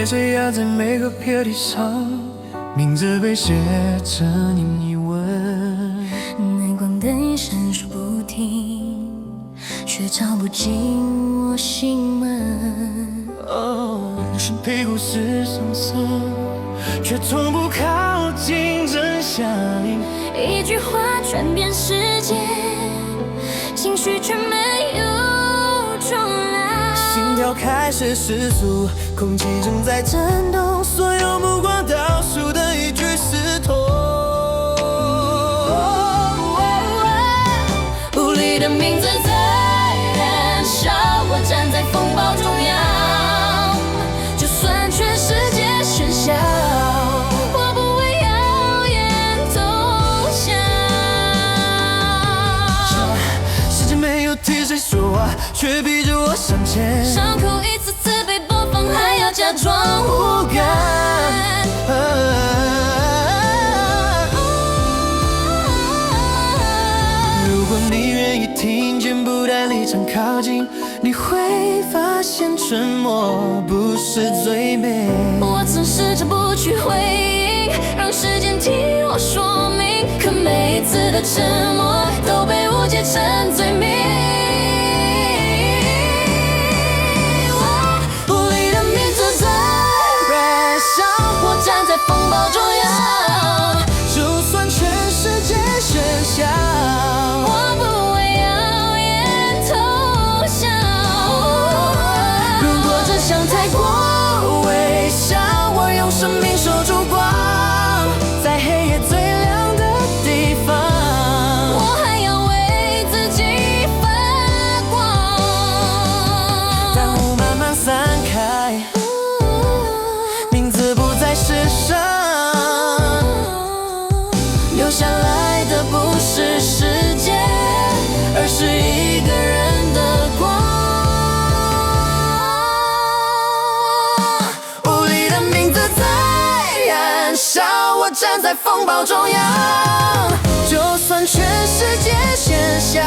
血水压在每个撇地上，名字被写着你问。南光灯闪烁不停，却照不进我心门。是屁股是上色，却从不靠近真相。一句话转变世界，情绪却没有重来。心跳开始失速，空气正在震动，所有目光倒数的一句是痛。无力的名字在燃烧，我站在风暴中央，就算全世界喧嚣，我不会耀眼投降。世界没有替谁说话，却逼着我向前。伤口一次次被播放，还要假装无感。如果你愿意听见，不带立场靠近，你会发现沉默不是最美。我曾试着不去回应，让时间替我说明，可每一次的沉默都被误解成罪名。无力的名字在燃烧，我站在风暴中央，就算全世界喧嚣，我不会耀眼投降。如果真相太过微小，我用生命守住光，在黑夜最亮的地方，我还要为自己发光。当雾慢慢散开，名字不在世上，留下来的不是世界，而是一个人的光。无力的名字在燃烧，我站在风暴中央，就算全世界喧嚣。